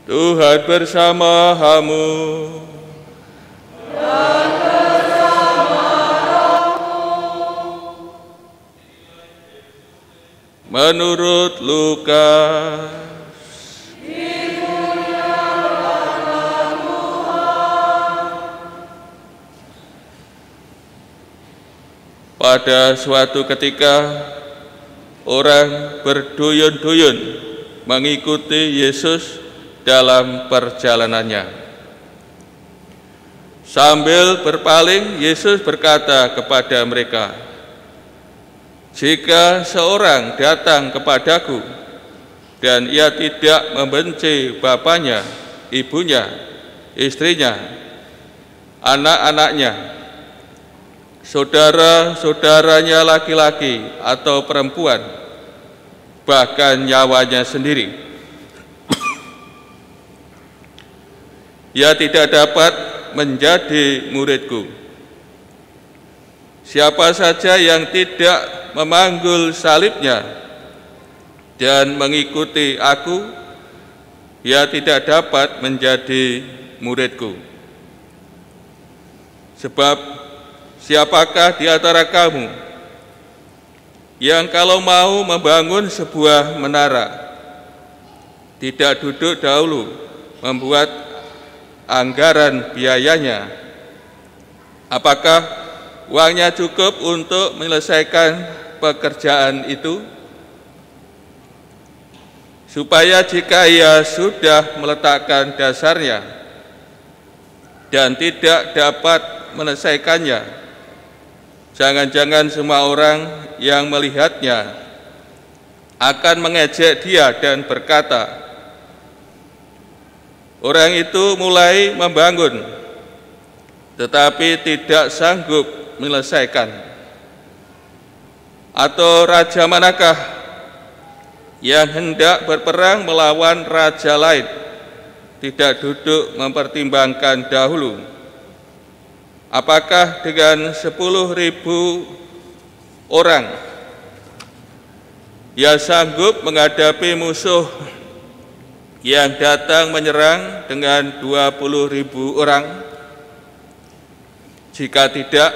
Tuhan bersama-Mu. Dan bersama rohmu. Menurut Lukas. Dimuliakanlah Tuhan. Pada suatu ketika, orang berduyun-duyun mengikuti Yesus dalam perjalanannya. Sambil berpaling, Yesus berkata kepada mereka, "Jika seorang datang kepadaku dan ia tidak membenci bapaknya, ibunya, istrinya, anak-anaknya, saudara-saudaranya laki-laki atau perempuan, bahkan nyawanya sendiri, ia tidak dapat menjadi muridku. Siapa saja yang tidak memanggul salibnya dan mengikuti aku, ia tidak dapat menjadi muridku. Sebab siapakah di antara kamu yang kalau mau membangun sebuah menara, tidak duduk dahulu membuat anggaran biayanya? Apakah uangnya cukup untuk menyelesaikan pekerjaan itu? Supaya jika ia sudah meletakkan dasarnya dan tidak dapat menyelesaikannya, jangan-jangan semua orang yang melihatnya akan mengejek dia dan berkata, orang itu mulai membangun, tetapi tidak sanggup menyelesaikan. Atau raja manakah yang hendak berperang melawan raja lain, tidak duduk mempertimbangkan dahulu, apakah dengan 10.000 orang ia sanggup menghadapi musuh yang datang menyerang dengan 20.000 orang? Jika tidak,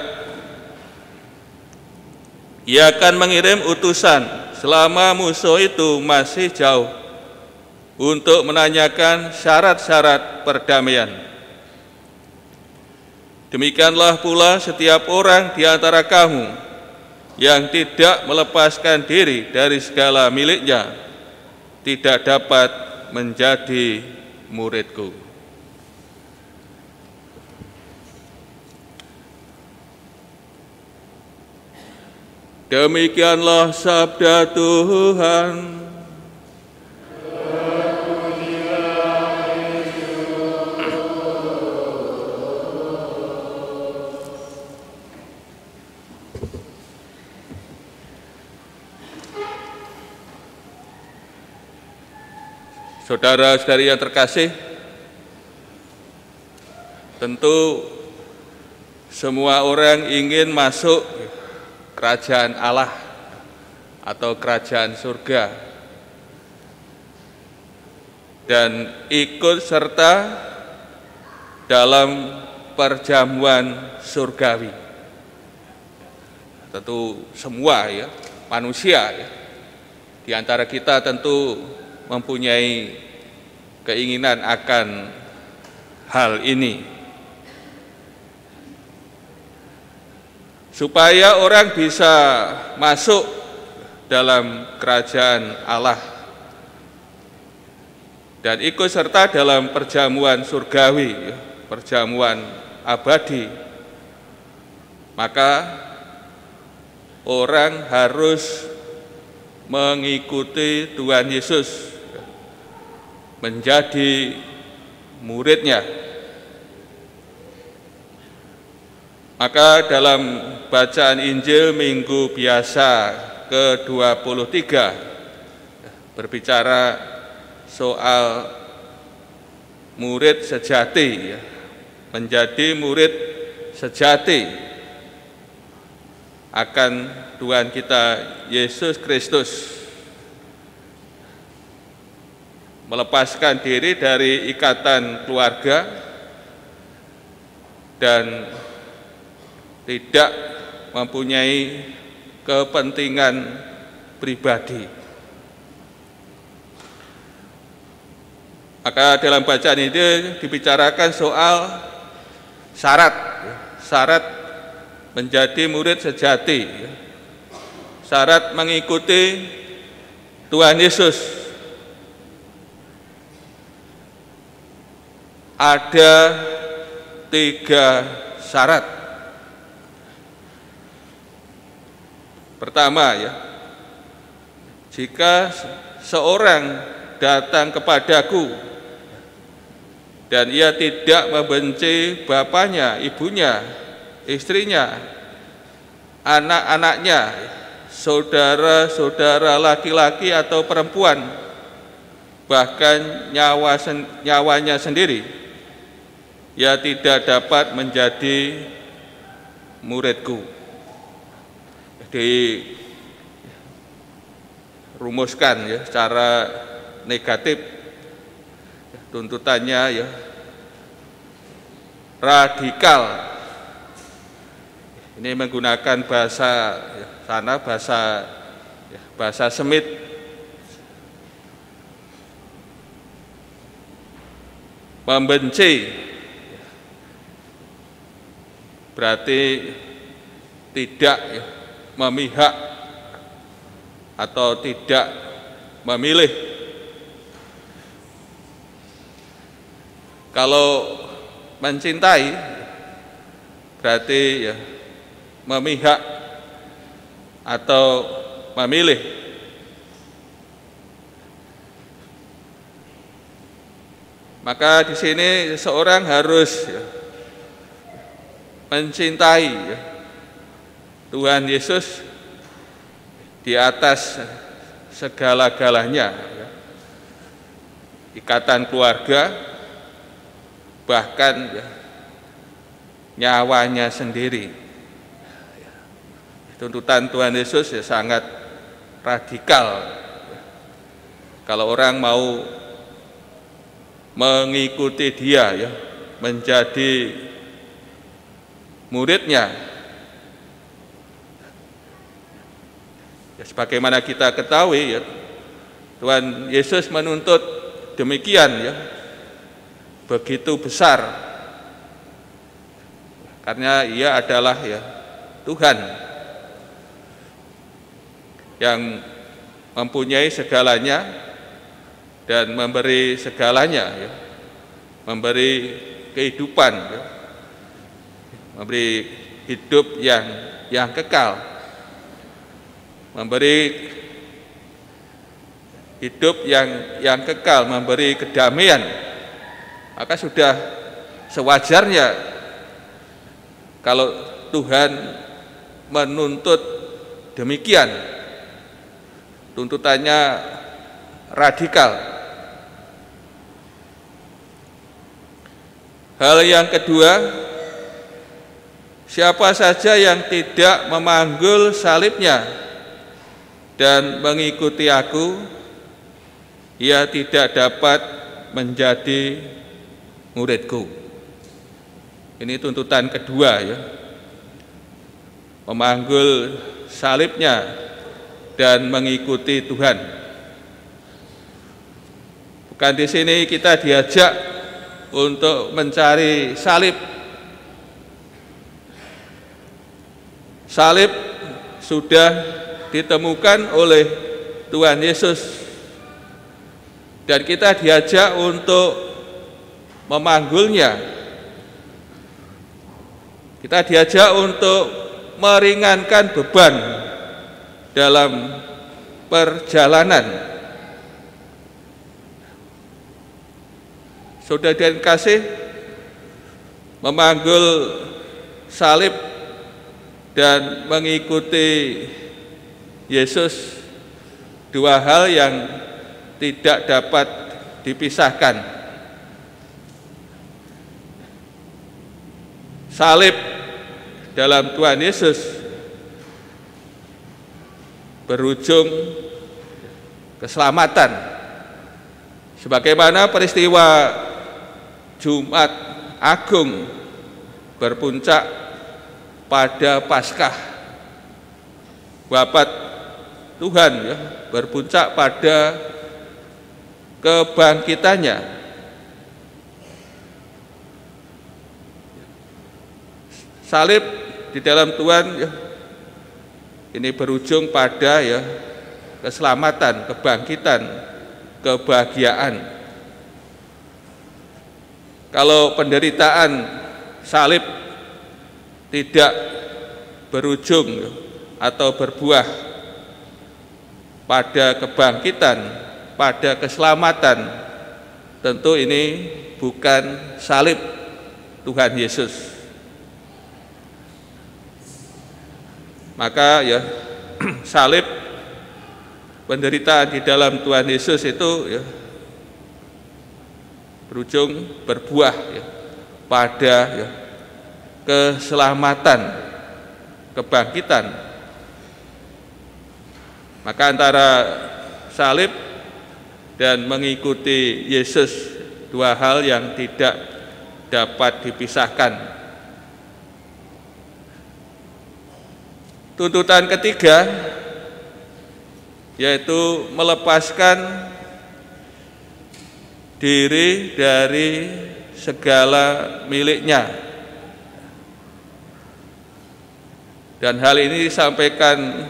ia akan mengirim utusan selama musuh itu masih jauh untuk menanyakan syarat-syarat perdamaian. Demikianlah pula setiap orang di antara kamu yang tidak melepaskan diri dari segala miliknya tidak dapat menjadi muridku." Demikianlah sabda Tuhan. Saudara-saudari yang terkasih, tentu semua orang ingin masuk kerajaan Allah atau kerajaan surga dan ikut serta dalam perjamuan surgawi. Tentu semua ya, manusia ya. Di antara kita tentu mempunyai keinginan akan hal ini, supaya orang bisa masuk dalam kerajaan Allah dan ikut serta dalam perjamuan surgawi, perjamuan abadi. Maka orang harus mengikuti Tuhan Yesus, menjadi muridnya. Maka dalam bacaan Injil Minggu Biasa ke-23 berbicara soal murid sejati, menjadi murid sejati akan Tuhan kita Yesus Kristus. melepaskan diri dari ikatan keluarga dan tidak mempunyai kepentingan pribadi. Maka dalam bacaan ini dibicarakan soal syarat menjadi murid sejati, syarat mengikuti Tuhan Yesus. Ada 3 syarat. Pertama, jika seorang datang kepadaku dan ia tidak membenci bapaknya, ibunya, istrinya, anak-anaknya, saudara-saudara laki-laki atau perempuan, bahkan nyawanya sendiri, ia tidak dapat menjadi muridku. Dirumuskan secara negatif, tuntutannya radikal. Ini menggunakan bahasa sana, bahasa Semit. Membenci berarti tidak memihak atau tidak memilih. Kalau mencintai berarti memihak atau memilih. Maka di sini seorang harus mencintai Tuhan Yesus di atas segala-galanya, ikatan keluarga, bahkan nyawanya sendiri. Tuntutan Tuhan Yesus sangat radikal. Kalau orang mau mengikuti Dia, menjadi muridnya, sebagaimana kita ketahui, Tuhan Yesus menuntut demikian, begitu besar, karena Ia adalah Tuhan yang mempunyai segalanya dan memberi segalanya, memberi kehidupan, memberi hidup yang kekal, memberi hidup yang kekal, memberi kedamaian. Maka sudah sewajarnya kalau Tuhan menuntut demikian, tuntutannya radikal. Hal yang kedua, siapa saja yang tidak memanggul salibnya dan mengikuti aku, ia tidak dapat menjadi muridku. Ini tuntutan kedua, memanggul salibnya dan mengikuti Tuhan. Bukan di sini kita diajak untuk mencari salib. Salib sudah ditemukan oleh Tuhan Yesus, dan kita diajak untuk memanggulnya. Kita diajak untuk meringankan beban dalam perjalanan. Saudara dan kasih, memanggul salib dan mengikuti Yesus, dua hal yang tidak dapat dipisahkan. Salib dalam Tuhan Yesus berujung keselamatan. Sebagaimana peristiwa Jumat Agung berpuncak pada Paskah, wafat Tuhan ya, berpuncak pada kebangkitannya. Salib di dalam Tuhan ya, ini berujung pada ya keselamatan, kebangkitan, kebahagiaan. Kalau penderitaan salib tidak berujung atau berbuah pada kebangkitan, pada keselamatan, tentu ini bukan salib Tuhan Yesus. Maka ya salib, penderitaan di dalam Tuhan Yesus itu ya berujung berbuah ya, pada ya, keselamatan, kebangkitan. Maka antara salib dan mengikuti Yesus dua hal yang tidak dapat dipisahkan. Tuntutan ketiga yaitu melepaskan diri dari segala miliknya. Dan hal ini disampaikan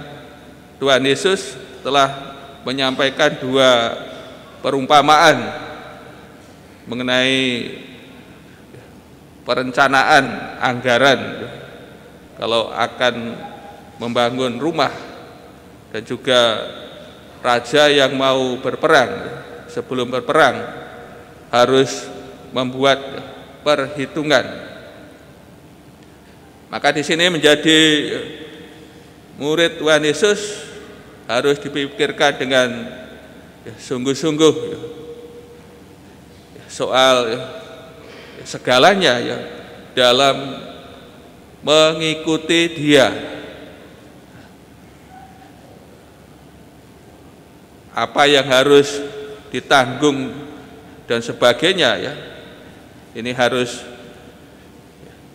Tuhan Yesus telah menyampaikan dua perumpamaan mengenai perencanaan anggaran kalau akan membangun rumah, dan juga raja yang mau berperang, sebelum berperang harus membuat perhitungan. Maka di sini menjadi murid Tuhan Yesus harus dipikirkan dengan sungguh-sungguh soal segalanya ya dalam mengikuti Dia. Apa yang harus ditanggung dan sebagainya ya, ini harus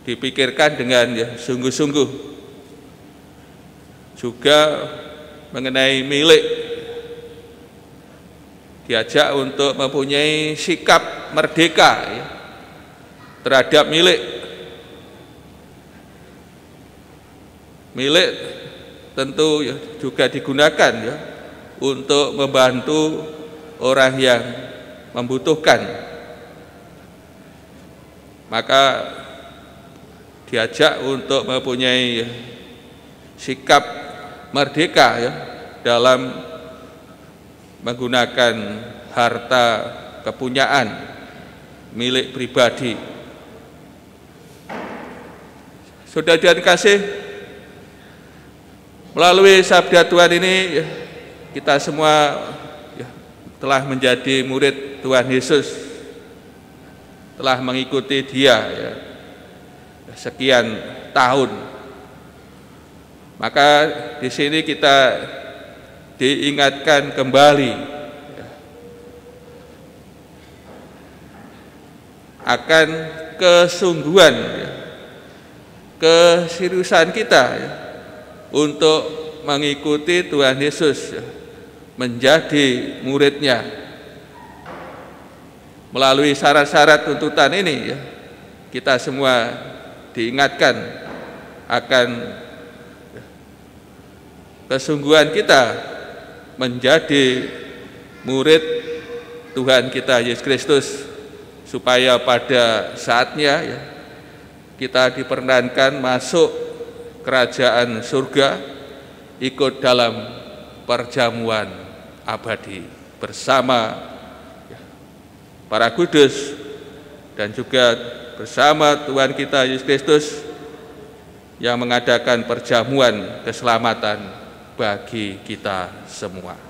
dipikirkan dengan ya sungguh-sungguh. Juga mengenai milik, diajak untuk mempunyai sikap merdeka ya, terhadap milik. Milik tentu ya, juga digunakan ya untuk membantu orang yang membutuhkan. Maka diajak untuk mempunyai sikap merdeka ya dalam menggunakan harta kepunyaan milik pribadi. Saudara dikasih, melalui sabda Tuhan ini kita semua ya, telah menjadi murid Tuhan Yesus, telah mengikuti Dia ya, sekian tahun. Maka di sini kita diingatkan kembali ya, akan kesungguhan, ya, keseriusan kita ya, untuk mengikuti Tuhan Yesus ya, menjadi muridnya. Melalui syarat-syarat tuntutan ini ya, kita semua diingatkan akan kesungguhan kita menjadi murid Tuhan kita Yesus Kristus, supaya pada saatnya ya, kita diperkenankan masuk kerajaan surga, ikut dalam perjamuan abadi bersama para kudus dan juga bersama Tuhan kita Yesus Kristus yang mengadakan perjamuan keselamatan bagi kita semua.